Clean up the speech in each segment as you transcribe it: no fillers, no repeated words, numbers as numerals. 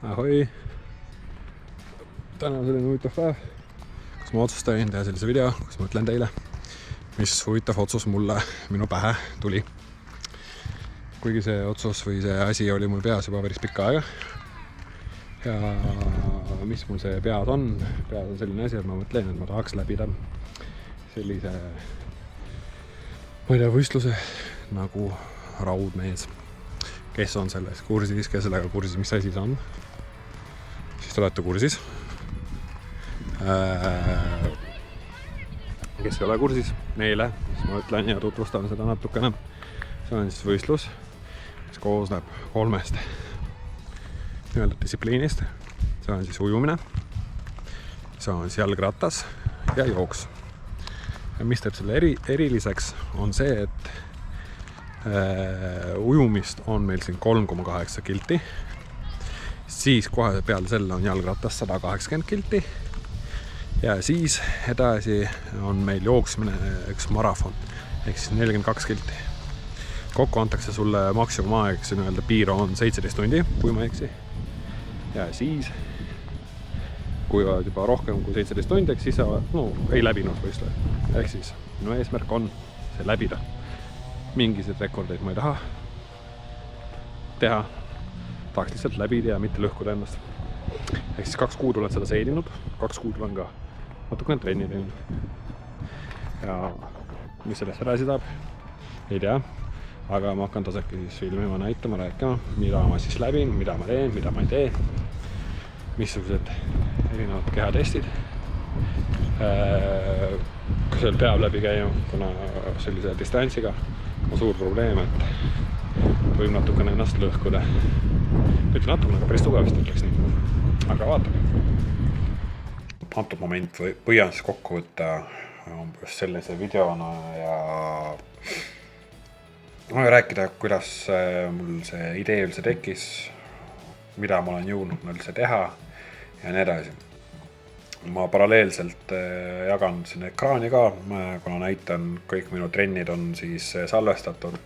Ahoi! Täna on selline huvitav päev, kus ma otsustasin teha sellise video, kus ma ütlen teile, mis huvitav otsus mulle minu pähe tuli. Kuigi see otsus või see asi oli mul peas juba päris pikka aega. Ja mis mul see peas on selline asi, et ma mõtlen, et ma tahaks läbida sellise võistluse nagu raudmees. Kes on selles kursis, kes sellega kursis, mis asi see on? Siis te olete kursis. Kes ei ole kursis, neile, siis ma ütlen ja tutvustan seda natukene. See on siis võistlus, mis koosneb 3 distsipliinist. See on siis ujumine, see on siis jalgratas ja jooks. Ja mis teeb selle eriliseks on see, et ujumist on meil siin 3,8 kilti. Siis kohe peale selle on jalgratas 180 kilti. Ja siis edasi on meil jooksmine üks marafon, ehk siis 42 kilti. Kokku antakse sulle maksimumaeg, see nii-öelda piir on 17 tundi, kui ma eksi. Ja siis, kui oled juba rohkem kui 17 tundi, siis sa ei läbinud võistluse. Ehk siis minu eesmärk on see läbida. Mingiseid rekordeid ma ei taha teha. Tahaks lihtsalt läbida ja mitte lõhkuda ennast. Ehk siis 2 kuud olen seda seedinud, 2 kuud olen ka natukene trenni teinud. Ja mis sellest edasi saab, ei tea. Aga ma hakkan tasaki siis filmima, näitama, rääkima, mida ma siis läbin, mida ma teen, mida ma ei tee. Missugused erinevad kehatestid. Seal peab läbi käima, kuna sellise distantsiga on suur probleem, et võib natukene ennast lõhkuda. Mitte natukene, aga päris tugevasti ütleks nii. Aga vaatame. Antud moment võian siis kokku võtta umbes sellise videona ja rääkida, kuidas mul see idee üldse tekkis, mida ma olen jõudnud üldse teha ja nii edasi. Ma paralleelselt jagan siin ekraani ka, kuna näitan, kõik minu trennid on siis salvestatud,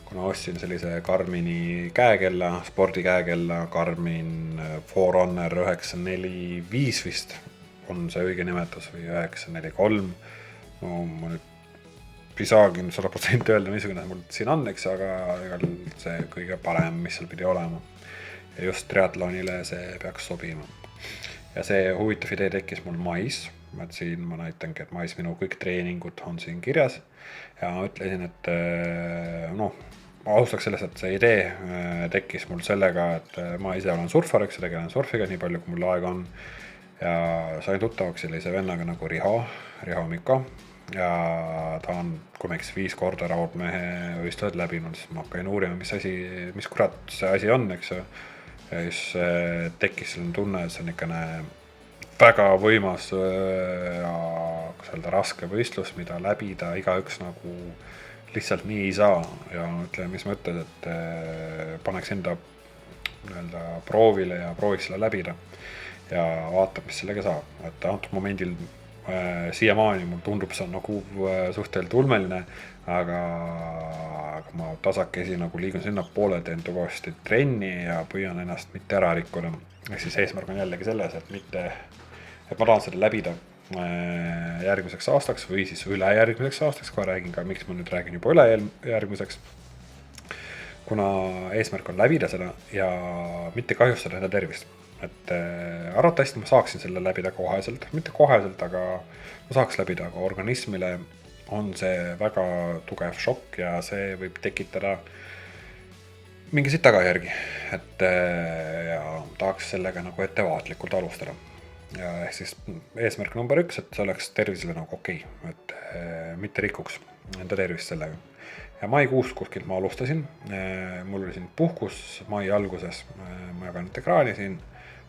kuna ostsin sellise Garmini käekella, spordikäekella, Garmin Forerunner 945 vist on see õige nimetus või 943. Ma nüüd ei saagi 100% öelda, missugune mul siin on, eks, aga see kõige parem, mis seal pidi olema. Ja just triatlonile see peaks sobima. Ja see huvitav idee tekkis mul mais. Siin ma näitangi, et mais minu kõik treeningud on siin kirjas. Ja ma ütlesin, et ma alustaks sellest, et see idee tekkis mul sellega, et ma ise olen surfar, eks tegelen surfiga nii palju, kui mul aega on. Ja sain tuttavaks sellise vennaga nagu Riho Mikko. Ja ta on, kui ma 5 korda raudmehe võistlused läbinud, siis ma hakkain uurima, mis kurat see asi on, eks. Ja siis tekkis selline tunne, et see on ikka väga võimas ja raske võistlus, mida läbida igaüks nagu lihtsalt nii ei saa. Ja ütleme, mis ma ütlen, et paneks enda proovile ja prooviks selle läbida ja vaatab, mis sellega saab. Et antud momendil siiamaani mul tundub see on nagu suhteliselt ulmeline, aga ma tasakesi nagu liigun sinna poole, teen tugevasti trenni ja püüan ennast mitte ära rikkuda. Ehk siis eesmärk on jällegi selles, et ma tahan seda läbida järgmiseks aastaks või siis ülejärgmiseks aastaks, kui räägin ka, miks ma nüüd räägin juba ülejärgmiseks. Kuna eesmärk on läbida seda ja mitte kahjustada enda tervist. Et arvatavasti ma saaksin selle läbida koheselt, mitte koheselt, aga ma saaks läbida, aga organismile on see väga tugev šokk ja see võib tekitada mingisid tagajärgi, et ja tahaks sellega nagu ettevaatlikult alustada. Ja ehk siis eesmärk number 1, et see oleks tervisele nagu okei, et mitte rikuks enda tervist sellega. Ja maikuus kuskilt ma alustasin, mul oli siin puhkus mai alguses, ma jagan nüüd ekraani siin,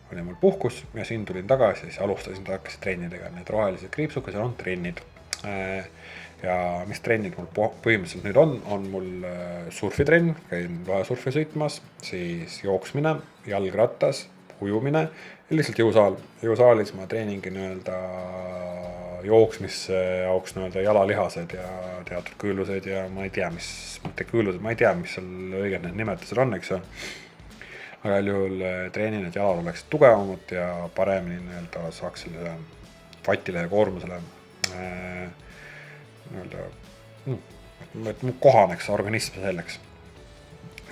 oli mul puhkus ja siin tulin tagasi, siis alustasin tagasi trennidega, need rohelised kriipsukad, seal on trennid. Ja mis trennid mul põhimõtteliselt nüüd on mul surfitrenn, käin vahesurfi sõitmas, siis jooksmine, jalgratas, ujumine ja lihtsalt jõusaalis ma treeningin jooksmisse jaoks jalalihased ja teatud kõõlused ja ma ei tea, mis seal õiged need nimetused on, eks. aga juhul treenin, et jalad oleksid tugevamad ja paremini nii-öelda saaks sellele fatile ja koormusele nii-öelda, et mu kohaneks organism selleks.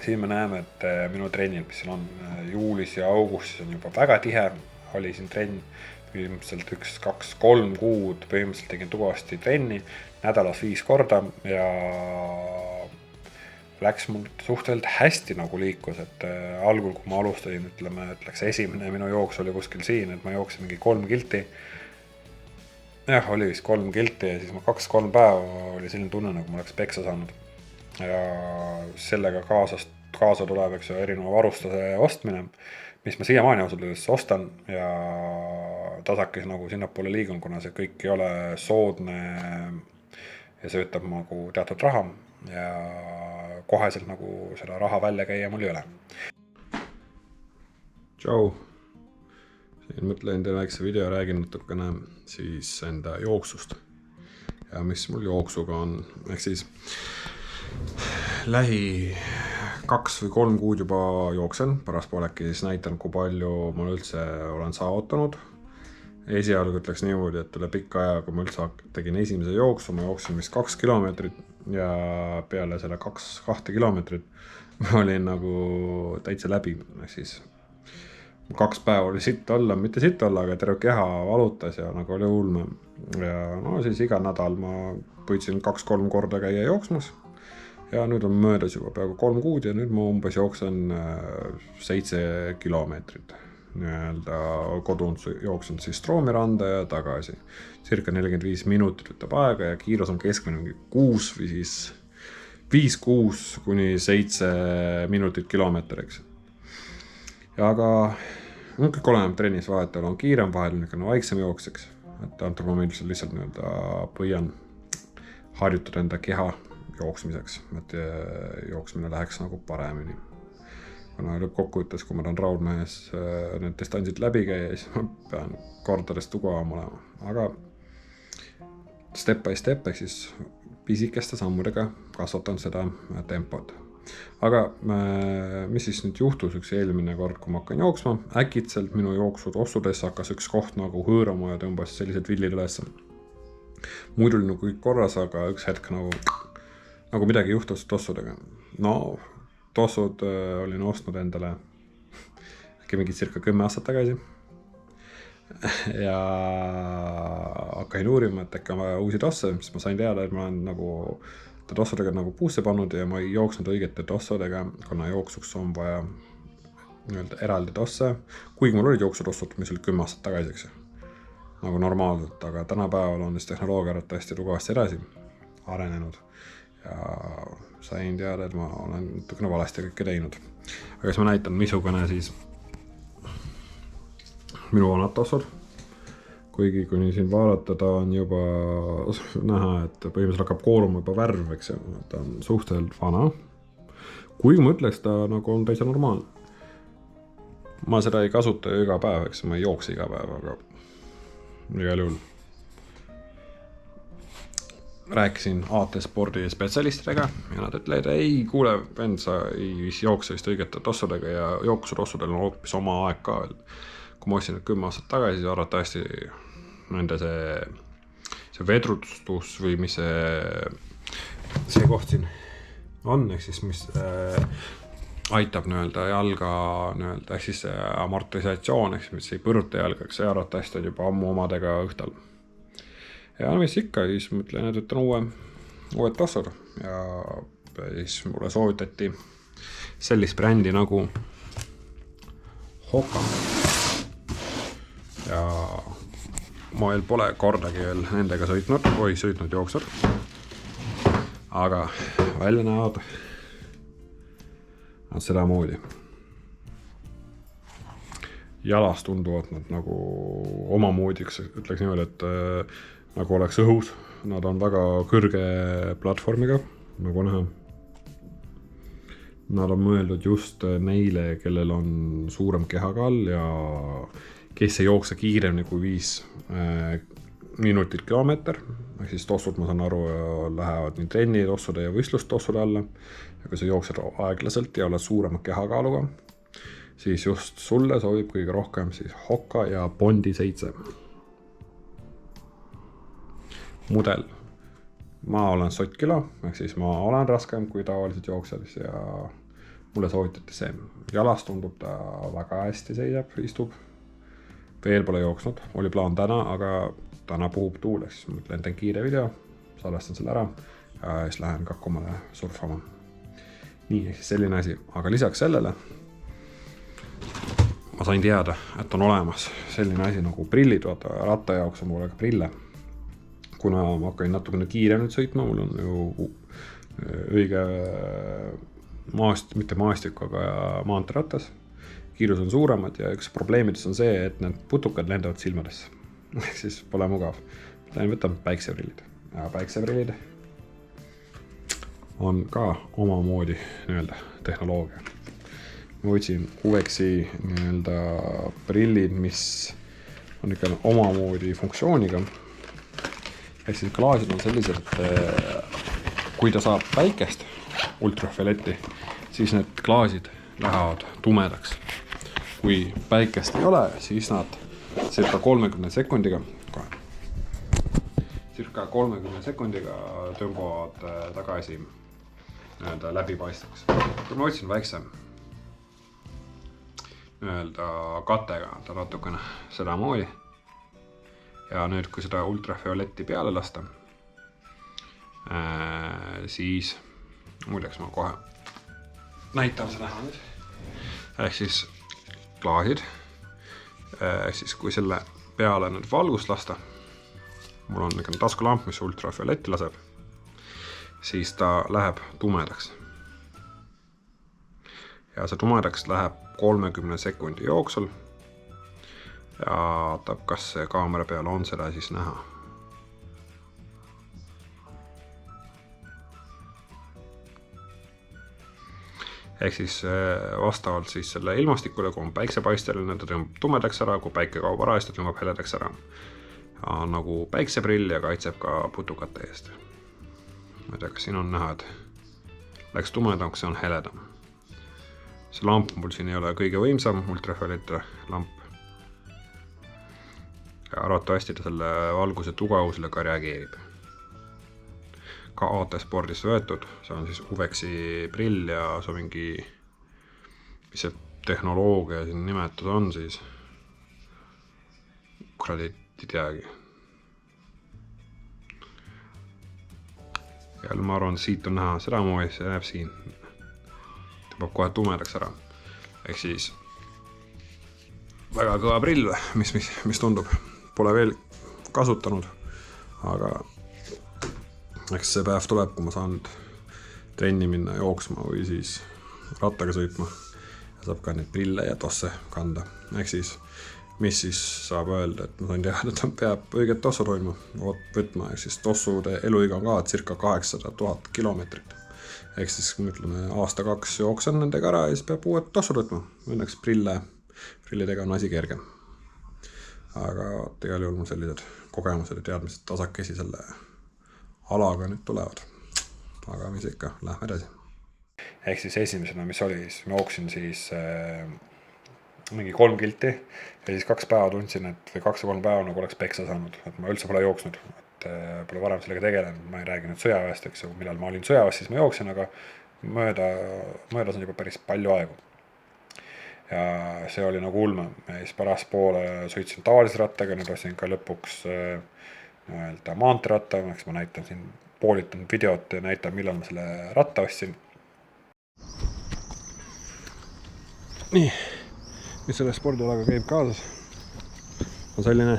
Siin me näeme, et minu trennil, mis siin on juulis ja augustis on juba väga tihe, oli siin trenn põhimõtteliselt 1, 2, 3 kuud, põhimõtteliselt tegin tugevasti trenni, nädalas 5 korda ja läks mul suhteliselt hästi nagu liikus, et algul, kui ma alustasin, ütleks esimene minu jooks oli kuskil siin, et ma jooksin mingi 3 kilti. Jah, oli vist 3 kilti ja siis ma 2-3 päeva oli selline tunne, nagu ma oleks peksa saanud. Ja sellega kaasa tuleb, eks ju, erineva varustuse ostmine, mis ma siiamaani ausalt öeldes ostan ja tasakes nagu sinnapoole liigun, kuna see kõik ei ole soodne ja see võtab nagu teatud raha ja koheselt nagu seda raha välja käia mul ei ole. Tšau! Siin mõtlen teile väikse video, räägin natukene siis enda jooksust ja mis mul jooksuga on, ehk siis lähi 2 või 3 kuud juba jooksen, pärast pooleki siis näitan, kui palju ma üldse olen saavutanud. Esialgu ütleks niimoodi, et üle pikka aja, kui ma üldse tegin esimese jooksu, ma jooksin vist 2 kilomeetrit ja peale selle 2 kilomeetrit ma olin nagu täitsa läbi, siis 2 päeva oli sitt olla, mitte sitt olla, aga terve keha valutas ja nagu oli ulme. Ja no siis iga nädal ma püüdsin 2-3 korda käia jooksmas ja nüüd on möödas juba peaaegu 3 kuud ja nüüd ma umbes jooksen 7 kilomeetrit. Nii-öelda kodun jooksen siis Stroomiranda ja tagasi. Circa 45 minutit võtab aega ja kiirus on keskmine 6 või siis 5-6 kuni 7 minutit kilomeetriks. Ja aga kõik oleneb trennis vahetel on kiirem, vahel on vaiksem jookseks, et antud momendil lihtsalt püüan harjutada enda keha jooksmiseks, et jooksmine läheks nagu paremini. Kuna lõppkokkuvõttes, kui ma tahan raudmehes need distantsid läbi käia, siis ma pean kordades tugevam olema. Aga step by step, ehk siis pisikeste sammudega kasvatan seda tempot. Aga mis siis nüüd juhtus üks eelmine kord, kui ma hakkan jooksma, äkitselt minu jooksud ossudes hakkas üks koht nagu hõõrama ja tõmbas sellised villid ülesse. Muidu oli nagu kõik korras, aga üks hetk nagu midagi juhtus tossudega. No, tossud olin ostnud endale äkki mingi circa 10 aastat tagasi ja hakkasin uurima, et äkki on vaja uusi tosse, siis ma sain teada, et ma olen nagu tossudega nagu puusse pannud ja ma ei jooksnud õigete tossudega, kuna jooksuks on vaja nii-öelda eraldi tosse, kuigi mul olid jooksutossud, mis olid 10 aastat tagasi, nagu normaalselt, aga tänapäeval on siis tehnoloogia hästi tugevasti edasi arenenud ja sain teada, et ma olen natukene valesti kõike teinud. Aga siis ma näitan, missugune siis minu vanad tossud. Kuigi kuni siin vaadata, ta on juba näha, et põhimõtteliselt hakkab kooruma juba värv, eks ju, ta on suhteliselt vana. Kuigi ma ütleks, ta nagu on täitsa normaalne. Ma seda ei kasuta iga päev, eks ma ei jookse iga päev, aga igal juhul. Rääkisin AT spordi spetsialistidega ja nad ütlevad, ei kuule, vend, sa ei jookse vist õigete tossudega ja jooksutossudel on hoopis oma aeg ka veel. Kui ma ostsin 10 aastat tagasi, siis arvatavasti nende see vedrutustus või mis see koht siin on, ehk siis mis aitab nii-öelda jalga nii-öelda, ehk siis amortisatsioon, ehk mis ei põruta jalga, see arvatavasti on juba ammu omadega õhtal. Ja mis ikka, siis mõtlen, et on uued tossud ja siis mulle soovitati sellist brändi nagu Hoka. Ja ma veel pole kordagi veel nendega sõitnud jooksud, aga välja näevad nad seda moodi. Jalas tunduvad nad nagu omamoodiks, ütleks niimoodi, et nagu oleks õhus. Nad on väga kõrge platvormiga, nagu näha. Nad on mõeldud just neile, kellel on suurem kehakaal ja kes ei jookse kiiremini kui 5 minutit kilomeeter. Ehk siis tossud, ma saan aru, lähevad nii trenni tossude ja võistlustossude alla. Ja kui sa jooksed aeglaselt ja oled suurema kehakaaluga, siis just sulle sobib kõige rohkem siis Hoka ja Bondi 7 mudel. Ma olen sotkilo, ehk siis ma olen raskem kui tavaliselt jookselis ja mulle soovitati see. Jalas tundub ta väga hästi seisab, istub. Veel pole jooksnud, oli plaan täna, aga täna puhub tuul, ehk siis mõtlen, teen kiire video, salvestan selle ära ja siis lähen Kakumale surfama. Nii, ehk siis selline asi, aga lisaks sellele ma sain teada, et on olemas selline asi nagu prillid, vaata ratta jaoks on mulle ka prille. Kuna ma hakkain natukene kiire nüüd sõitma, mul on ju õige mitte maastik, aga maanteeratas. Kiirus on suuremad ja üks probleemidest on see, et need putukad lendavad silmadesse. Ehk siis pole mugav. Lähen võtan päikseprillid. Ja päikseprillid on ka omamoodi tehnoloogia. Ma võtsin Uvexi prillid, mis on ikka omamoodi funktsiooniga. Ehk siis klaasid on sellised, et kui ta saab päikest, ultrafioletti, siis need klaasid lähevad tumedaks. Kui päikest ei ole, siis nad circa 30 sekundiga tõmbavad tagasi läbipaistvaks. Kui ma võtsin väikse kattega, ta natukene seda moodi. Ja nüüd, kui seda ultrafioletti peale lasta, siis muideks ma kohe näitan seda nüüd. Ehk siis klaasid, ehk siis kui selle peale nüüd valgust lasta, mul on taskulamp, mis ultrafioletti laseb, siis ta läheb tumedaks. Ja see tumedaks läheb 30 sekundi jooksul. Ja vaatab, kas see kaamera peal on seda siis näha. Ehk siis vastavalt siis selle ilmastikule, kui on päiksepaisteline, ta tõmbab tumedaks ära, kui päike kaob ära, siis ta tõmbab heledaks ära. Ja nagu päikseprill ja kaitseb ka putukate eest. Ma ei tea, kas siin on näha, et läks tumedaks, see on heledam. See lamp mul siin ei ole kõige võimsam, ultrafiolette lamp. Ja arvatavasti ta selle valguse tugevusele ka reageerib. Ka AT Spordis võetud, see on siis Uvexi prill ja see on mingi, mis see tehnoloogia siin nimetus on siis, kuradi ei teagi. Ja ma arvan, siit on näha seda moodi, see näeb siin, tõmbab kohe tumedaks ära. Ehk siis väga kõva prill, mis tundub. Pole veel kasutanud, aga eks see päev tuleb, kui ma saan trenni minna jooksma või siis rattaga sõitma ja saab ka neid prille ja tosse kanda. Ehk siis, mis siis saab öelda, et ma sain teada, et peab õiget tossud hoidma võtma, ehk siis tossude eluiga on ka circa 800 000 kilomeetrit. Ehk siis, kui mõtleme, aasta-2 jooksen nendega ära ja siis peab uued tossud võtma. Õnneks prillidega on asi kergem. Aga tegal juhul mul sellised kogemused ja teadmised tasakesi selle alaga nüüd tulevad. Aga mis ikka, lähme edasi. Ehk siis esimesena, mis oli, siis ma jooksin siis mingi 3 kilti ja siis 2 päeva tundsin, et või 2 või 3 päeva nagu oleks peksa saanud, et ma üldse pole jooksnud, et pole varem sellega tegelenud, ma ei räägi nüüd sõjaväest, eks ju, millal ma olin sõjaväest, siis ma jooksin, aga möödas on juba päris palju aegu. Ja see oli nagu ulme, ja siis pärast poole sõitsin tavalise rattaga, nüüd ostsin ka lõpuks maanteeratta, eks ma näitan siin poolitanud videot ja näitan, millal ma selle ratta ostsin. Nii, mis selle spordialaga käib kaasas, on selline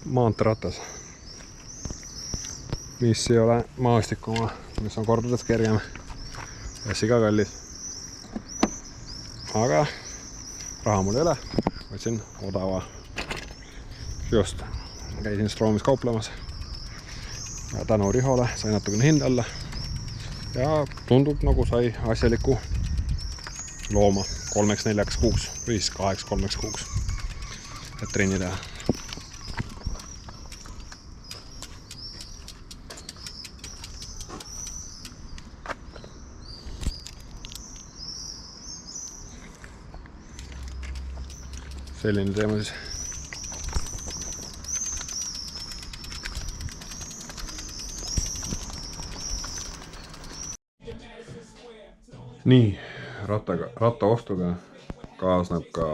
maanteeratas, mis ei ole maastikuma, mis on kordades kergem. Hästi ka kallis. Aga raha mul ei ole. Võtsin odava. Just käisin Stroomis kauplemas. Ja tänu Rihole sai natukene hind alla. Ja tundub nagu sai asjaliku looma 3-4 kuuks või 8-3 kuuks. Et trenni teha. selline teema siis. Nii, ratta ostuga kaasneb ka,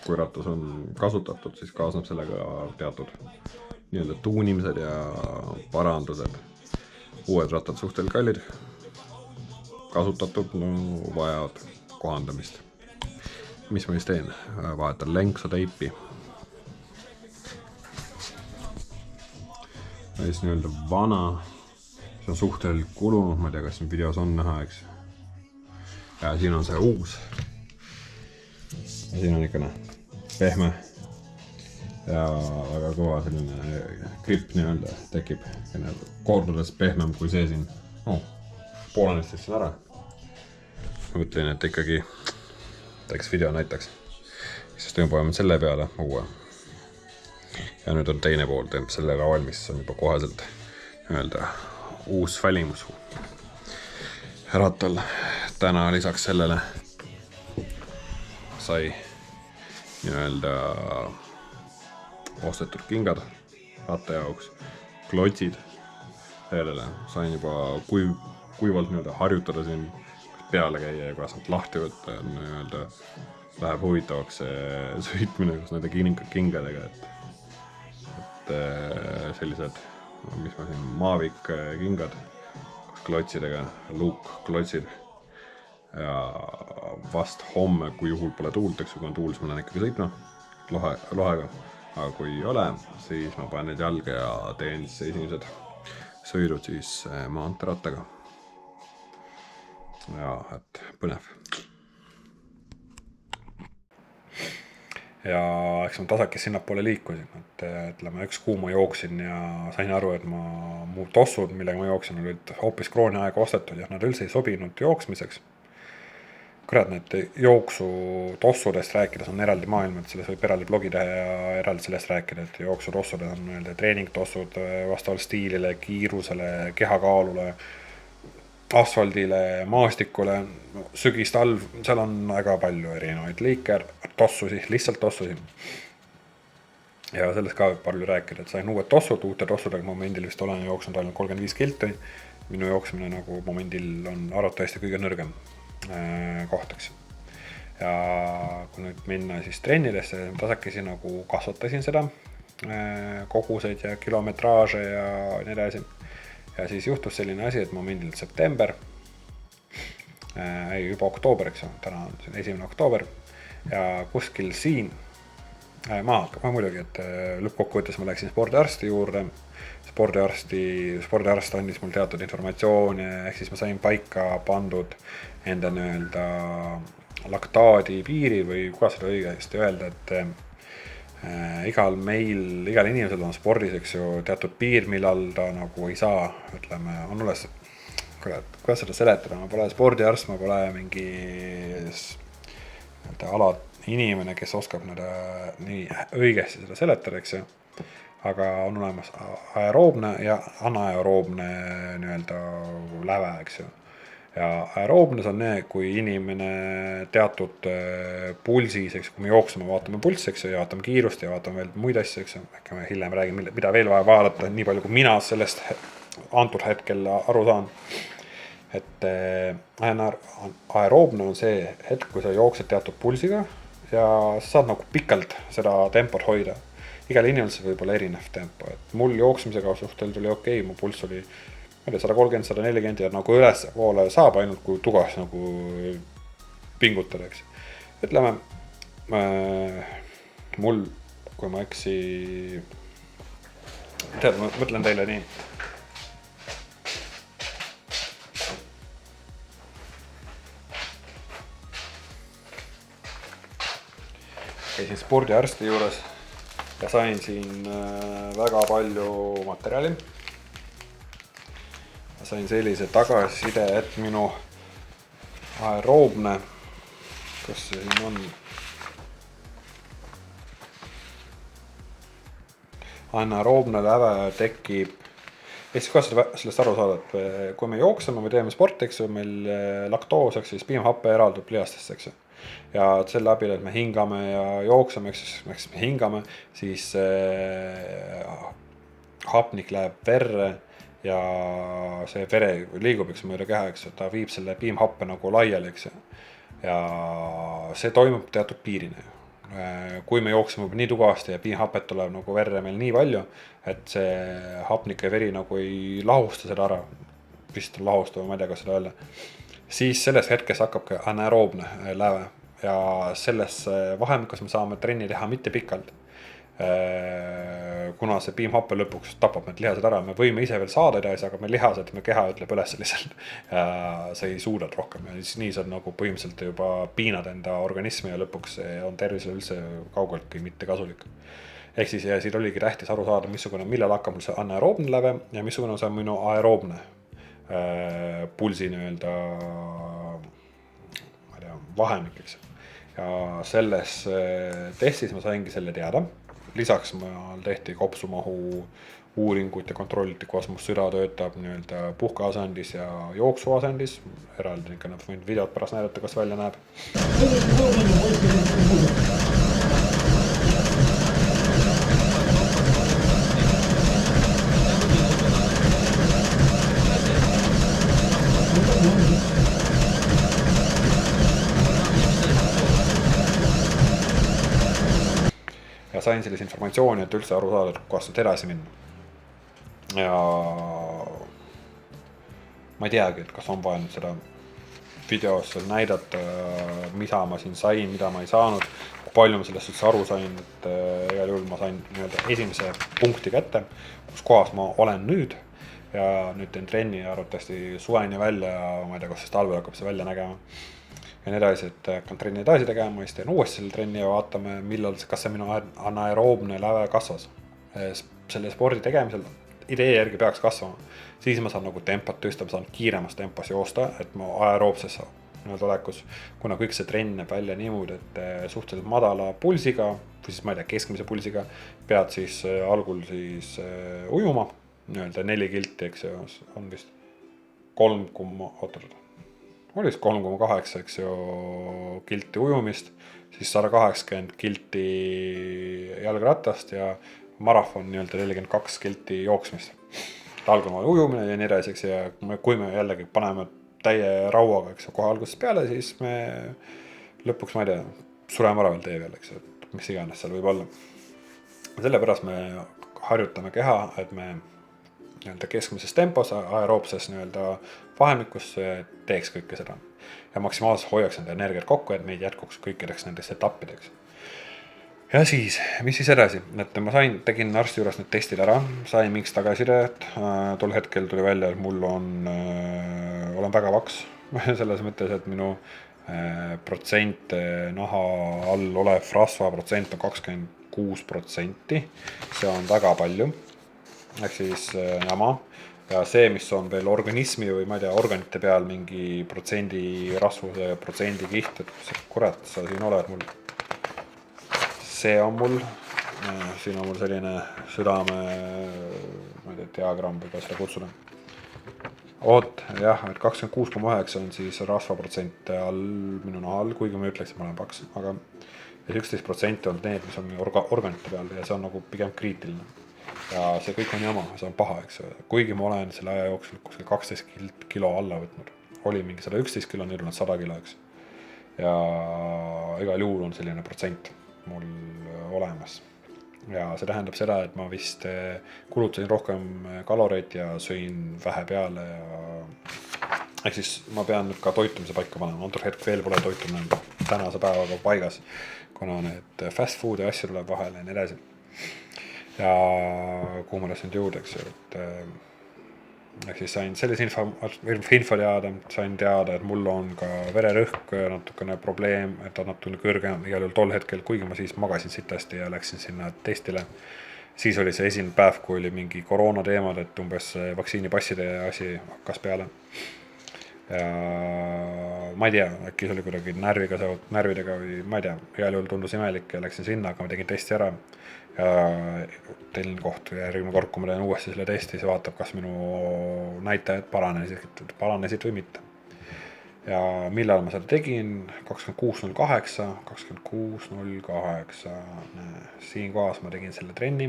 kui rattas on kasutatud, siis kaasneb sellega teatud nii-öelda tuunimised ja parandused. Uued rattad suhteliselt kallid, kasutatud vajavad kohandamist. Mis ma siis teen? Vahetan lenksu teipi. Ja siis nii-öelda vana, see on suhteliselt kulunud, ma ei tea, kas siin videos on näha, eks. Ja siin on see uus. Ja siin on ikka pehme ja väga kõva selline grip nii-öelda tekib kordades pehmem kui see siin. Poolenest siis siin ära. Ma mõtlen, et ikkagi teeks video näitaks. Siis tõin paneme selle peale uue. Ja nüüd on teine pool, teeb sellega valmis, see on juba koheselt nii-öelda uus välimus rattal. Täna lisaks sellele sai nii-öelda ostetud kingad ratta jaoks, klotsid. Sellele sain juba kuivalt nii-öelda harjutada siin peale käia ja kuidas nad lahti võtta. Nii-öelda läheb huvitavaks sõitmine kus nende kingadega. Et sellised, mis ma siin, Mavic kingad klotsidega, Luuk klotsid. Ja vast homme, kui juhul pole tuult, eks kui on tuul, siis ma lähen ikkagi sõitma lohega. Aga kui ei ole, siis ma panen need jalga ja teen siis esimesed sõidud siis maanteerattaga. Ja, et põnev. Ja eks ma tasakes sinnapoole liikusin, et ütleme, üks kuu ma jooksin ja sain aru, et mu tossud, millega ma jooksin, olid hoopis krooni aega ostetud ja nad üldse ei sobinud jooksmiseks. Kurat, need jooksu tossudest rääkides on eraldi maailm, et selles võib eraldi blogi teha ja eraldi sellest rääkida, et jooksu tossud on treeningtossud vastavalt stiilile, kiirusele, kehakaalule, asfaldile, maastikule, sügist, talv, seal on väga palju erinevaid liike, tossusi, lihtsalt tossusi. Ja sellest ka palju rääkida, et sain uued tossud, uute tossudega momendil vist olen jooksnud ainult 35 kilti. Minu jooksmine nagu momendil on arvatavasti kõige nõrgem kohtaks. Ja kui nüüd minna siis trennidesse, tasakesi nagu kasvatasin seda koguseid ja kilometraaže ja nii edasi. Ja siis juhtus selline asi, et momendil september, juba oktoober, eks ju, täna on 1. oktoober ja kuskil siin ma muidugi, et lõppkokkuvõttes ma läksin spordiarsti juurde. Spordiarst andis mul teatud informatsiooni, ehk siis ma sain paika pandud enda nii-öelda laktaadi piiri või kuidas seda õigesti öelda, et igal inimesel on spordis, eks ju, teatud piir, millal ta nagu ei saa, ütleme, on üles, kuidas seda seletada, ma pole spordiarst, ma pole mingi ala inimene, kes oskab nii õigesti seda seletada, eks ju. Aga on olemas aeroobne ja anaeroobne nii-öelda läve, eks ju. Ja aeroobne on need, kui inimene teatud pulsis, eks, kui me jookseme, vaatame pulssi, eks, ja vaatame kiirust ja vaatame veel muid asju, eks. Äkki me hiljem räägin, mida veel vaja vaadata, nii palju kui mina sellest antud hetkel aru saan. Et aeroobne on see hetk, kui sa jooksed teatud pulsiga ja sa saad nagu pikalt seda tempot hoida. Igal inimesel võib olla erinev tempo, et mul jooksmisega suhteliselt oli okei, mu pulss oli 130-140 ja nagu üles poole saab ainult kui tugas nagu pingutada, eks. Ütleme, mul, kui ma eksi, ma mõtlen teile nii. Käisin spordiarsti juures ja sain siin väga palju materjali. Sain sellise tagasiside, et minu aeroobne, kas see siin on? Anaeroobne läve tekib, siis kuidas sellest aru saada, et kui me jookseme või teeme sporti, eks ju, meil laktoos, eks siis piimhappe eraldub lihastesse, eks ju. ja selle abil, et me hingame ja jookseme, eks me hingame, siis hapnik läheb verre ja see vere liigub üks mööda keha, eks ju, ta viib selle piimhappe nagu laiali, eks ju. Ja see toimub teatud piirini. Kui me jookseme nii tugevasti ja piimhapet tuleb nagu verre meil nii palju, et see hapnik ja veri nagu ei lahusta seda ära, vist lahusta või ma ei tea, kas seda öelda, siis selles hetkes hakkabki anaeroobne läve ja selles vahemikus me saame trenni teha mitte pikalt. Kuna see piimhappe lõpuks tapab need lihased ära, me võime ise veel saada edasi, aga me lihased, me keha ütleb üles lihtsalt ja sa ei suuda rohkem ja siis nii sa nagu põhimõtteliselt juba piinad enda organismi ja lõpuks on tervisele üldse kaugeltki mitte kasulik. Ehk siis ja siin oligi tähtis aru saada, millal hakkab mul see anaeroobne läve ja missugune on see minu aeroobne pulsi nii-öelda ma ei tea, vahemik, eks. Ja selles testis ma saingi selle teada. Lisaks meil tehti kopsumahu uuringut ja kontrolliti, kuidas mu süda töötab nii-öelda puhkeasendis ja jooksuasendis. Eraldi ikka võin videot pärast näidata, kas välja näeb. Ja sain sellise informatsiooni, et üldse aru saada, et kuidas edasi minna. Ja ma ei teagi, et kas on vaja nüüd seda videos seal näidata, mida ma siin sain, mida ma ei saanud, kui palju ma sellest üldse aru sain, et igal juhul ma sain esimese punkti kätte, kus kohas ma olen nüüd ja nüüd teen trenni ja arvatavasti suveni välja ja ma ei tea, kas siis talvel hakkab see välja nägema. Ja nii edasi, et hakkan trenni edasi tegema, siis teen uuesti selle trenni ja vaatame, kas see minu anaeroobne läve kasvas. Selle spordi tegemisel idee järgi peaks kasvama. Siis ma saan nagu tempot tõsta, ma saan kiiremas tempos joosta, et ma aeroobses olekus, kuna kõik see trenn näeb välja niimoodi, et suhteliselt madala pulsiga, või siis ma ei tea, keskmise pulsiga, pead siis algul siis ujuma, nii-öelda 4 kilti, eks ju, on vist 3,8, eks ju, kilti ujumist, siis 180 kilti jalgratast ja marafon nii-öelda 42 kilti jooksmist. Algul ujumine ja nii edasi, eks, ja kui me jällegi paneme täie rauaga, eks, kohe algusest peale, siis me lõpuks, ma ei tea, sureme ära veel tee veel, eks, et mis iganes seal võib olla. Sellepärast me harjutame keha, et me nii-öelda keskmises tempos, aeroobses nii-öelda vahemikus teeks kõike seda. Ja maksimaalselt hoiaks nende energiat kokku, et meid jätkuks kõikideks nendest etappideks. Ja siis, mis siis edasi, et ma tegin arsti juures need testid ära, sain mingiks tagasisidet, tol hetkel tuli välja, et mul olen väga vaks, selles mõttes, et minu protsent naha all olev rasva protsent on 26%, see on väga palju, ehk siis jama. Ja see, mis on veel organismi või ma ei tea, organite peal mingi protsendi rasvuse, protsendi kiht, et kurat, sa siin oled mul. See on mul, siin on mul selline südame, ma ei tea, diagramm või ka seda kutsuda. Jah, et 26,9 on siis rasvaprotsent all minu nahal, kuigi ma ütleks, et ma olen paks, aga 11% on need, mis on organite peal ja see on nagu pigem kriitiline. Ja see kõik on jama, see on paha, eks. Kuigi ma olen selle aja jooksul kuskil 12 kilo alla võtnud. Oli mingi 111 kilo, nüüd on 100 kilo, eks. Ja igal juhul on selline protsent mul olemas. Ja see tähendab seda, et ma vist kulutasin rohkem kaloreid ja sõin vähe peale ja ehk siis ma pean nüüd ka toitumise paika panema. Antud hetk veel pole toitumine tänase päevaga paigas, kuna need fast food ja asju tuleb vahele ja nii edasi. Ja kuhu ma tahtsin jõuda, eks ju, et siis sain sellise info teada, sain teada, et mul on ka vererõhk natukene probleem, et on natukene kõrgem igal juhul tol hetkel, kuigi ma siis magasin sitasti ja läksin sinna testile. Siis oli see esimene päev, kui oli mingi koroona teemad, et umbes vaktsiinipasside asi hakkas peale. Ja ma ei tea, äkki see oli kuidagi närvidega või ma ei tea, igal juhul tundus imelik ja läksin sinna, aga ma tegin testi ära. Ja teine koht järgmine kord, kui ma teen uuesti selle testi, siis vaatab, kas minu näitajad paranesid või mitte. ja millal ma seda tegin, 26.08, 26.08, siin kohas ma tegin selle trenni,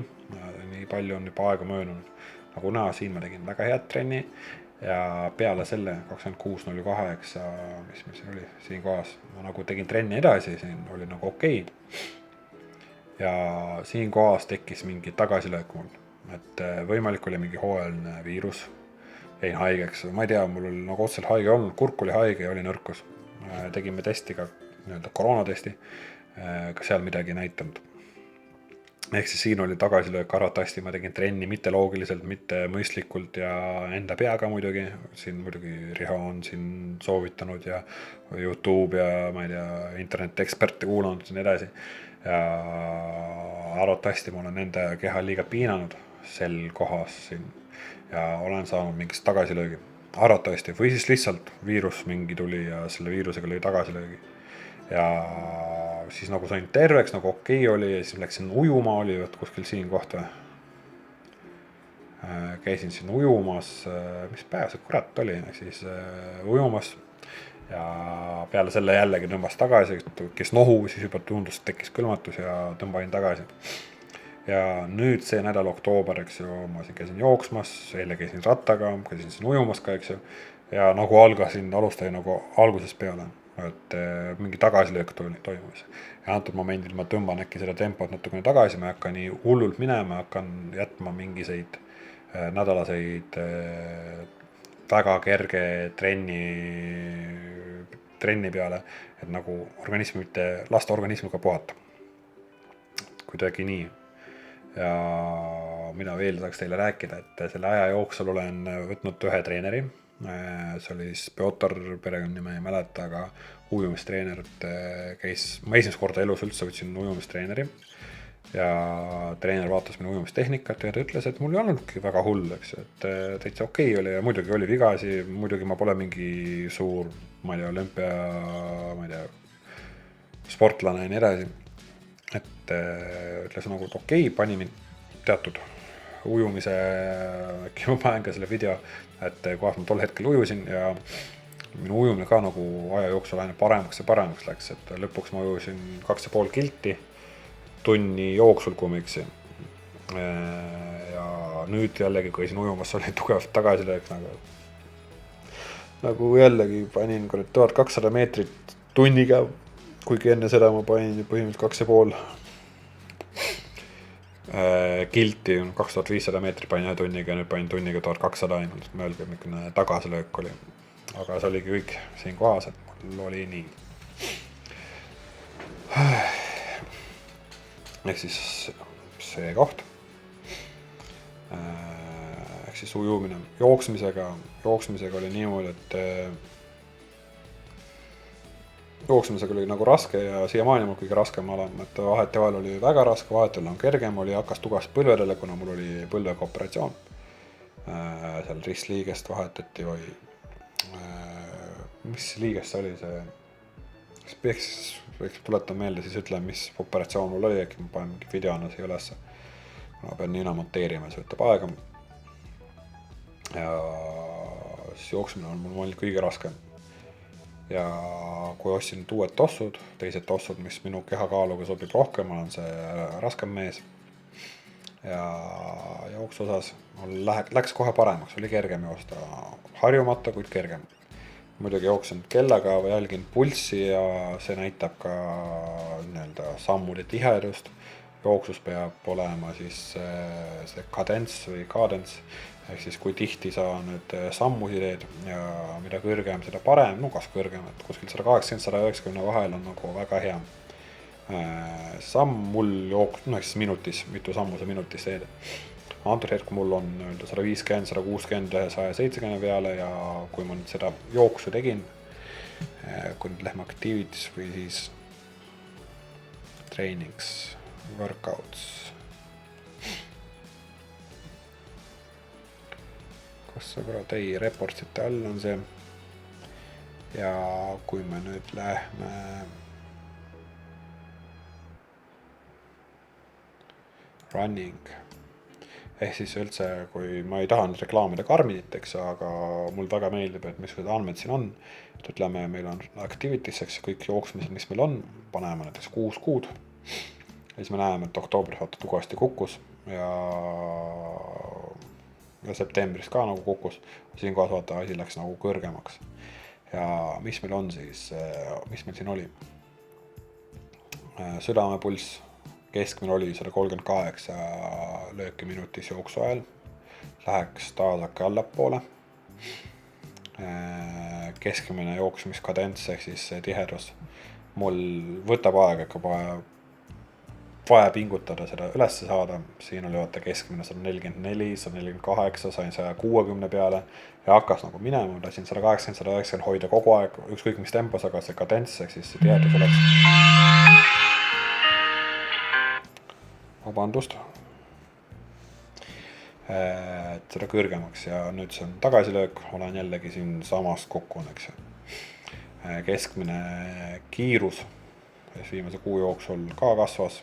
nii palju on juba aega möödunud, nagu näha, siin ma tegin väga head trenni ja peale selle 26.08, mis meil siin oli, siin kohas ma nagu tegin trenni edasi, siin oli nagu okei. Ja siin kohas tekkis mingi tagasilöök mul, et võimalik oli mingi hooajaline viirus, jäin haigeks, ma ei tea, mul oli nagu otseselt haige olnud, kurk oli haige ja oli nõrkus. Tegime testi ka, nii-öelda koroonatesti, ka seal midagi ei näitanud. Ehk siis siin oli tagasilöök, arvatavasti ma tegin trenni mitte loogiliselt, mitte mõistlikult ja enda peaga muidugi. Siin muidugi Riho on siin soovitanud ja YouTube ja ma ei tea, internet-eksperte kuulanud ja nii edasi. Ja arvatavasti ma olen enda keha liiga piinanud sel kohas siin ja olen saanud mingist tagasilöögi. Arvatavasti või siis lihtsalt viirus mingi tuli ja selle viirusega lõi tagasilöögi. Ja siis nagu sain terveks, nagu okei oli ja siis läksin ujuma, oli kuskil siin koht või. Käisin siin ujumas, mis päev see kurat oli, siis ujumas ja peale selle jällegi tõmbas tagasi, kes nohu, siis juba tundus, tekkis kõlmatus ja tõmbain tagasi. Ja nüüd see nädal oktoober, eks ju, ma siin käisin jooksmas, eile käisin rattaga, käisin siin ujumas ka, eks ju, ja nagu alustasin nagu algusest peale. Et mingi tagasilöök toimus ja antud momendil ma tõmban äkki seda tempot natukene tagasi, ma ei hakka nii hullult minema, hakkan jätma mingiseid nädalaseid väga kerge trenni peale, et nagu organismi mitte lasta organismiga puhata. Kuidagi nii. Ja mina veel saaks teile rääkida, et selle aja jooksul olen võtnud ühe treeneri. See oli Piotr, perekonnanime ei mäleta, aga ujumistreener käis, ma esimest korda elus üldse võtsin ujumistreeneri ja treener vaatas minu ujumistehnikat ja ta ütles, et mul ei olnudki väga hull, eks, et täitsa okei oli ja muidugi oli vigasi, muidugi ma pole mingi suur, ma ei tea, olümpia, ma ei tea, sportlane ja nii edasi, et ütles nagu, et okei, pani mind teatud ujumise, äkki ma panen ka selle video, et kohas ma tol hetkel ujusin ja minu ujumine ka nagu aja jooksul aina paremaks ja paremaks läks, et lõpuks ma ujusin 2,5 kilti tunni jooksul, kui ma eksi. Ja nüüd jällegi käisin ujumas, oli tugevalt tagasilöök nagu jällegi panin 1200 meetrit tunniga, kuigi enne seda ma panin põhimõtteliselt 2,5 kilti, 2500 meetrit panin tunniga ja nüüd panin tunniga 1200 ainult, mõelge, milline tagasilöök oli. Aga see oligi kõik siin kohas, et mul oli nii. Ehk siis see koht. Ehk siis ujumine. Jooksmisega oli niimoodi, et jooksmisega oli nagu raske ja siiamaani mul kõige raskem ala, et vahetevahel oli väga raske, vahetevahel on kergem, hakkas tugevasti põlvedele, kuna mul oli põlvega operatsioon. Seal ristliigest vahetati või mis liigest oli see, võiks tuletan meelde, siis ütlen, mis operatsioon mul oli, äkki ma panen mingi videona siia ülesse. Ma pean nina monteerima, see võtab aega. Ja siis jooksmine on mul kõige raskem. Ja kui ostsin uued tossud, teised tossud, mis minu kehakaaluga sobib rohkem, olen see raskem mees. Ja jooksu osas läks kohe paremaks, oli kergem joosta, harjumata, kuid kergem. Muidugi jooksin kellaga või jälgin pulssi ja see näitab ka nii-öelda sammude tihedust. Jooksus peab olema siis see kadents või kadents, ehk siis kui tihti sa nüüd sammusi teed ja mida kõrgem, seda parem, kas kõrgem, et kuskil 180-190 vahel on nagu väga hea. Samm mul siis minutis, mitu sammu sa minutis teed. Antud hetk mul on 150, 160, 170 peale ja kui ma nüüd seda jooksu tegin, kui nüüd lähme activities või siis trainings, workouts. Kas sõbrad, reportsite all on see. Ja kui me nüüd lähme running, ehk siis üldse, kui ma ei taha nüüd reklaamida Garminit, eks, aga mul väga meeldib, et missugused andmed siin on. Et ütleme, meil on activities, eks, kõik jooksmised, mis meil on, paneme näiteks 6 kuud. Ja siis me näeme, et oktoobris vaata tugevasti kukkus ja septembris ka nagu kukkus. Siin kohas vaata asi läks nagu kõrgemaks. Ja mis meil on siis, mis meil siin oli? Südamepulss keskmine oli 138 lööki minutis jooksu ajal. Läheks taasake allapoole. Keskmine jooksmiskadents ehk siis tihedus. Mul võtab aega, kui vaja pingutada seda üles saada. Siin oli vaata keskmine 144, 148, sain 160 peale ja hakkas nagu minema. Lasin 180, 190 hoida kogu aeg, ükskõik mis tempos, aga see kadents ehk siis see tihedus oleks. Vabandust. Et seda kõrgemaks ja nüüd see on tagasilöök, olen jällegi siin samas kokkun, eks. Keskmine kiirus viimase kuu jooksul ka kasvas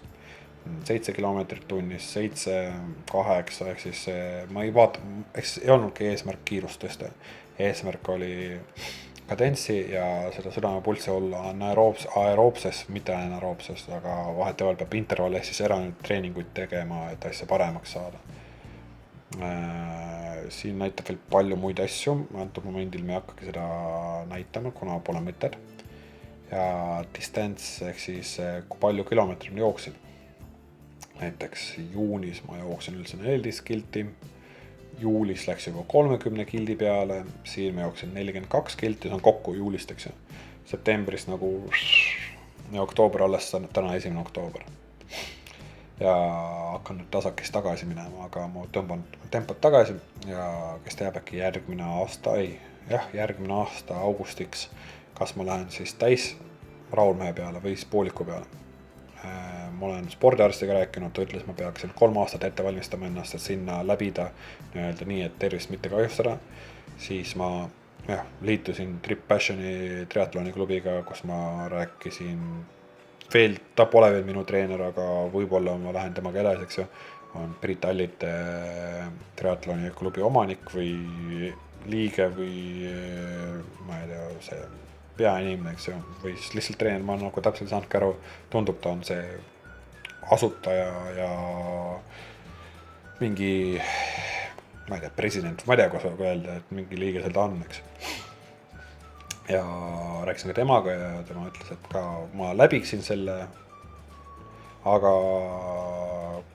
7 kilomeetrit tunnis, 7, 8, ehk siis ma ei vaata, eks ei olnudki eesmärk kiirust tõsta. Eesmärk oli kadentsi ja seda südamepulssi olla aeroobses, mitte anaeroobses, aga vahetevahel peab intervalli ehk siis treeninguid tegema, et asja paremaks saada. Siin näitab veel palju muid asju, antud momendil me ei hakkagi seda näitama, kuna pole mõtted. Ja distants ehk siis kui palju kilomeetrit ma jooksin. Näiteks juunis ma jooksin üldse 14 kilti. Juulis läks juba 30 kildi peale, siin ma jooksin 42 kilti, see on kokku juulist, eks ju. Septembris nagu ja oktoober alles, täna 1. oktoober. Ja hakkan nüüd tasakest tagasi minema, aga ma tõmban tempot tagasi ja kes teab äkki järgmine aasta augustiks, kas ma lähen siis täis rahulmehe peale või siis pooliku peale. Ma olen spordiarstiga rääkinud, ta ütles, ma peaksin 3 aastat ette valmistama ennast, et sinna läbida nii, et tervist mitte kahjustada. Siis ma liitusin Trip Passioni triatloni klubiga, kus ma rääkisin veel, ta pole veel minu treener, aga võib-olla ma lähen temaga edasi, eks ju. On Priit Allite triatloni klubi omanik või liige või ma ei tea, see peainimene, eks ju, või siis lihtsalt treener, ma nagu täpselt saanudki aru, tundub ta on see asutaja ja mingi, ma ei tea, president, ma ei tea, kuidas öelda, et mingi liige seal ta on, eks. Ja rääkisin ka temaga ja tema ütles, et ka ma läbiksin selle, aga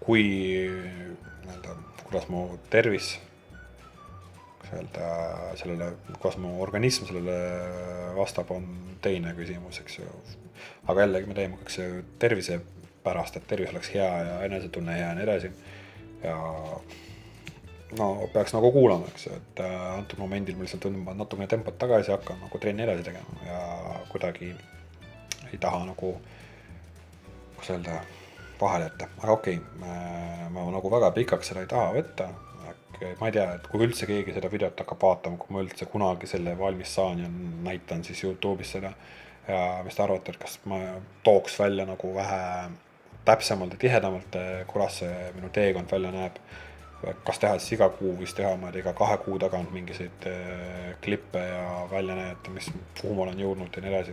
kui, kuidas mu tervis, sellele, kuidas mu organism sellele vastab, on teine küsimus, eks ju. Aga jällegi me teeme kõik see tervise pärast, et tervis oleks hea ja enesetunne hea ja nii edasi. Ja no peaks nagu kuulama, eks ju, et antud momendil ma lihtsalt tõmban natukene tempot tagasi ja hakkan nagu trenni edasi tegema ja kuidagi ei taha nagu, kuidas öelda, vahele jätta. Aga okei, ma nagu väga pikaks seda ei taha võtta. Ma ei tea, et kui üldse keegi seda videot hakkab vaatama, kui ma üldse kunagi selle valmis saan ja näitan siis YouTube'is seda ja mis te arvate, et kas ma tooks välja nagu vähe täpsemalt ja tihedamalt, kuidas see minu teekond välja näeb. Kas teha siis iga kuu võis teha, ma ei tea, iga 2 kuu tagant mingiseid klippe ja välja näidata, kuhu ma olen jõudnud ja nii edasi.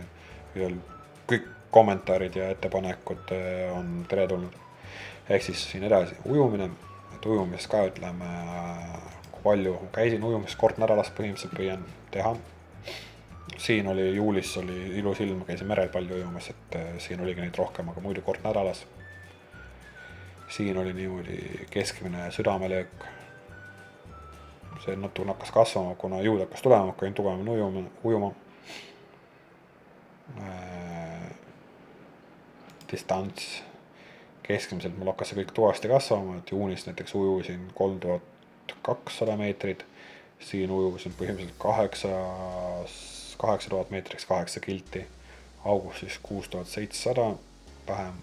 Kõik kommentaarid ja ettepanekud on teretulnud. Ehk siis siin edasi ujumine, et ujumis ka ütleme, kui palju käisin ujumis kord nädalas põhimõtteliselt püüan teha. Siin oli juulis oli ilus ilm, käisin merel palju ujumas, et siin oligi neid rohkem, aga muidu kord nädalas. Siin oli niimoodi keskmine südamelöök. See natuke hakkas kasvama, kuna jõud hakkas tulema, hakkain tugevamini ujuma. Distants keskmiselt mul hakkas see kõik tuvasti kasvama, et juunis näiteks ujusin 3200 meetrit. Siin ujusin põhimõtteliselt 8000 meetriks 8 kilti. Augustis 6700 vähem.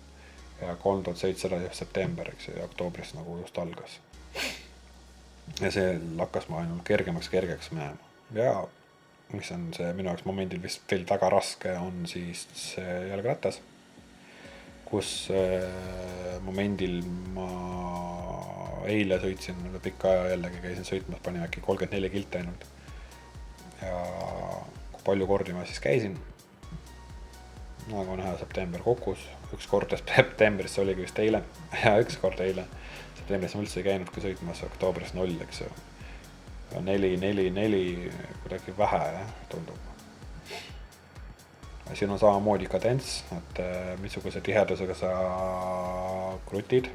Ja 3700 september, eks, ja oktoobris nagu just algas. Ja see hakkas ma ainult kergeks minema. Ja mis on see minu jaoks momendil vist veel väga raske, on siis see jalgratas. kus momendil ma eile sõitsin üle pika aja jällegi käisin sõitmas, panin äkki 34 kilti ainult. Ja kui palju kordi ma siis käisin, nagu näha, september kukkus, üks kord septembris, see oligi vist eile ja üks kord eile. Septembris ma üldse ei käinudki sõitmas, oktoobris 0, eks ju. 4 kuidagi vähe, tundub. Siin on samamoodi kadents, et missuguse tihedusega sa krutid.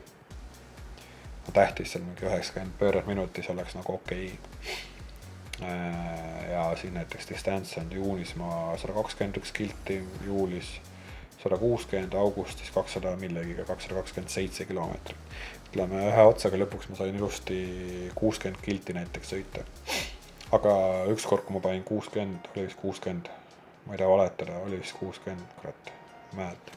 Tähtis seal mingi 90 pööret minutis oleks nagu okei. Ja siin näiteks distants on juunis ma 121 kilti, juulis 160, augustis 200 millegiga 227 kilomeetrit. Ütleme ühe otsaga lõpuks ma sain ilusti 60 kilti näiteks sõita. Aga üks kord, kui ma panin 60, oli vist 60, ma ei tea valetada, oli vist 60, kurat, mäed.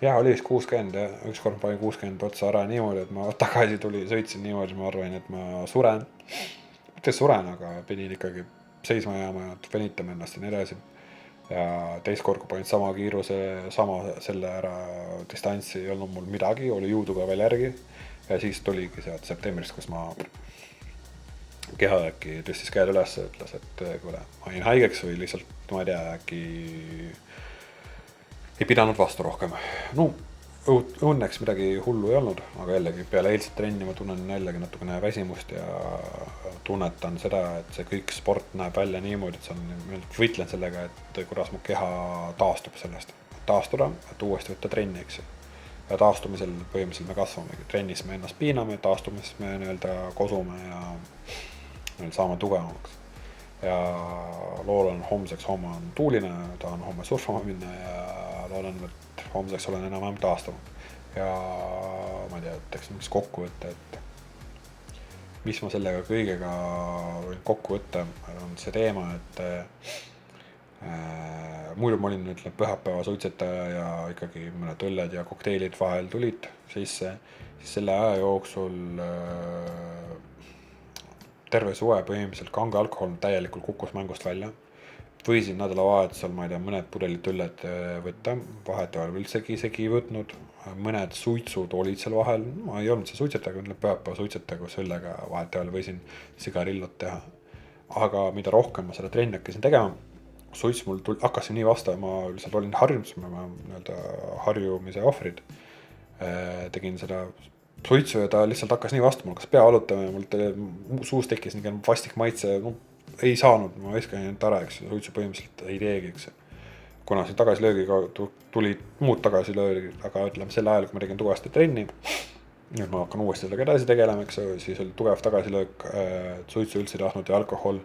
Jah, oli vist 60 ja üks kord panin 60 otsa ära niimoodi, et ma tagasi sõitsin niimoodi, ma arvasin, et ma suren. Mitte suren, aga pidin ikkagi seisma jääma ja venitama ennast ja nii edasi. Ja teist kord, kui panin sama kiiruse, sama selle ära distantsi, ei olnud mul midagi, oli juuduga veel järgi. Ja siis tuligi sealt septembrist, kus ma keha äkki tõstis käed üles ja ütles, et kuule, ma olin haigeks või lihtsalt, ma ei tea, äkki ei pidanud vastu rohkem. No, õnneks midagi hullu ei olnud, aga jällegi peale eilset trenni ma tunnen jällegi natukene väsimust ja tunnetan seda, et see kõik sport näeb välja niimoodi, et see on, võitlen sellega, et kuidas mu keha taastub sellest. Taastuda, et uuesti võtta trenni, eks. Ja taastumisel põhimõtteliselt me kasvamegi. Trennis me ennast piiname, taastumis me kosume ja saame tugevamaks. Ja loodan homseks homme on tuuline, tahan homme surfama minna ja loodan, et homseks olen enam taastunud. Ja ma ei tea, teeks mingi kokku võtta, et mis ma sellega kõigega võin kokku võtta, on see teema, et muidu ma olin pühapäeva suitsetaja ja ikkagi mõned õlled ja kokteilid vahel tulid sisse, siis selle aja jooksul terve suve põhimõtteliselt kange alkohol täielikult kukkus mängust välja. Võisin nädalavahetusel, ma ei tea, mõned pudelit õlled võtta, vahetevahel üldsegi segi võtnud, mõned suitsud olid seal vahel, ma ei olnud see suitsetaja, pühapäeva suitsetaja, kus õllega vahetevahel võisin sigarillot teha. Aga mida rohkem ma seda trenni hakkasin tegema, suits mul hakkasin nii vastu, ma lihtsalt olin harjumus, ma harjumise ohvrid, tegin seda suitsu ja ta lihtsalt hakkas nii vastu, mul hakkas pea valutama ja mul suus tekkis nii vastik maitse, no, ei saanud, ma viskan ainult ära, eks suitsu põhimõtteliselt ei teegi, eks. Kuna siin tagasilöögiga tulid muud tagasilöögid, aga ütleme selle ajal, kui ma tegin tugevasti trenni, nüüd ma hakkan uuesti sellega edasi tegelema, eks, siis oli tugev tagasilöök, suitsu üldse ei tahtnud ja alkohol,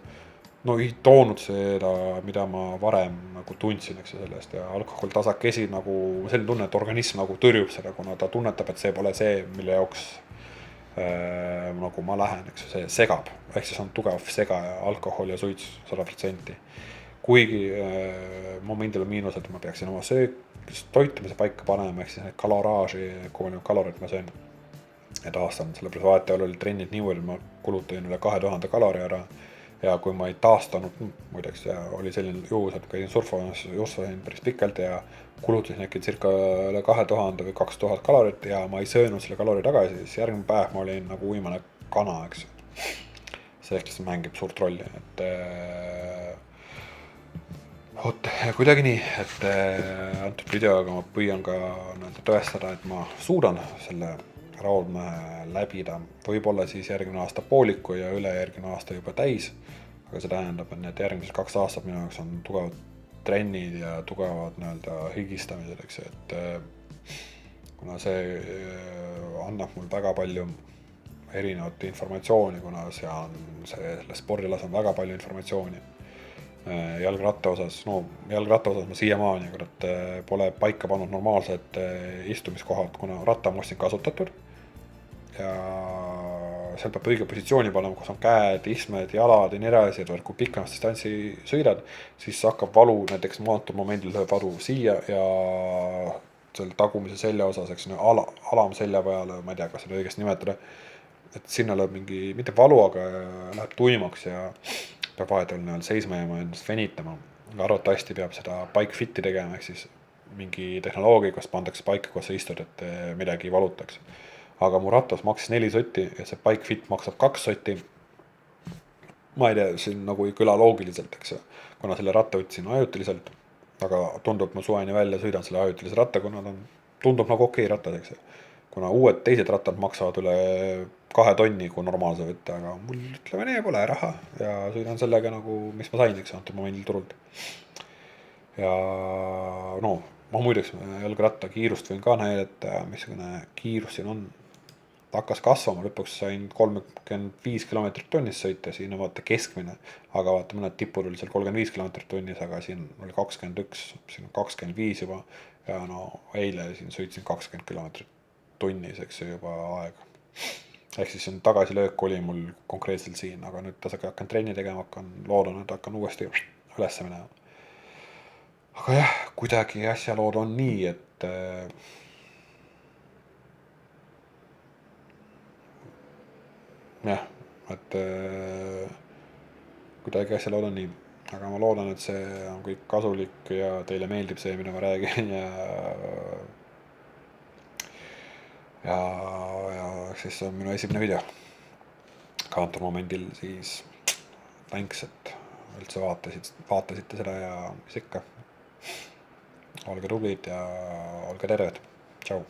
no ei toonud seda, mida ma varem nagu tundsin, eks sellest ja alkohol tasakesi nagu selline tunne, et organism nagu tõrjub seda, kuna ta tunnetab, et see pole see, mille jaoks nagu ma lähen, eks see segab, ehk siis on tugev sega ja alkohol ja suits 100%. Kuigi momendil on miinus, et ma peaksin oma toitumise paika panema, ehk siis neid kaloraaži, kui palju kalorit ma söön, et aastan, sellepärast vahetevahel oli trennid niimoodi, ma kulutasin üle 2000 kalori ära ja kui ma ei taastanud, muideks oli selline juhus, et käisin surfasin päris pikalt ja kulutasin äkki circa üle 2000 või 2000 kalorit ja ma ei söönud selle kalori tagasi, siis järgmine päev ma olin nagu uimane kana, eks. See ehk siis mängib suurt rolli, et kuidagi nii, et antud videoga ma püüan ka tõestada, et ma suudan selle raudmäe läbida, võib-olla siis järgmine aasta pooliku ja ülejärgmine aasta juba täis, aga see tähendab, et need järgmised 2 aastat minu jaoks on tugevad trennid ja tugevad higistamised, eks, et kuna see annab mul väga palju erinevat informatsiooni, kuna selles spordialas on väga palju informatsiooni jalgratta osas, ma siiamaani pole paika pannud normaalsed istumiskohad, kuna ratta on siin kasutatud ja seal peab õige positsiooni panema, kus on käed, istmed, jalad ja nii edasi, et kui pikemast distantsi sõidad, siis hakkab valu, näiteks maantul momendil lööb valu siia ja selle tagumise selja osas, eks alamselja peale, ma ei tea, kas seda õigesti nimetada, et sinna lööb mitte valu, aga läheb tuimaks ja peab vahetevahel seisma ja ennast venitama. arvatavasti peab seda bike fit'i tegema, ehk siis mingi tehnoloogia, kus pandakse paika, kus sa istud, et midagi ei valutaks. aga mu ratas maksis 4 sotti ja see bike fit maksab 2 sotti. ma ei tea, see on nagu ei kõla loogiliselt, eks ju, kuna selle ratta võtsin ajutiselt, aga tundub, ma suveni välja sõidan selle ajutilise ratta, kuna ta on, tundub nagu okei ratas, eks ju. kuna uued teised rattad maksavad üle 2 tonni, kui normaalse võtta, aga mul ütleme nii, pole raha ja sõidan sellega nagu, mis ma sain, eks ju, antud momendil turult. ja no, ma muideks jalgratta kiirust võin ka näidata, missugune kiirus siin on. Ta hakkas kasvama, lõpuks sain 35 kilomeetrit tunnis sõita, siin on vaata keskmine, aga vaata mõned tipud oli seal 35 kilomeetrit tunnis, aga siin oli 21, siin on 25 juba ja no eile siin sõitsin 20 kilomeetrit tunnis, eks ju, juba aega. ehk siis see on tagasilöök oli mul konkreetselt siin, aga nüüd tasagi hakkan trenni tegema, loodan, et hakkan uuesti üles minema. aga jah, kuidagi asjalood on nii, et jah, et kuidagi asjalood on nii, aga ma loodan, et see on kõik kasulik ja teile meeldib see, mida ma räägin ja, ja siis on minu esimene video. ka antud momendil siis thanks, et üldse vaatasite seda ja mis ikka. olge tublid ja olge terved, tšau.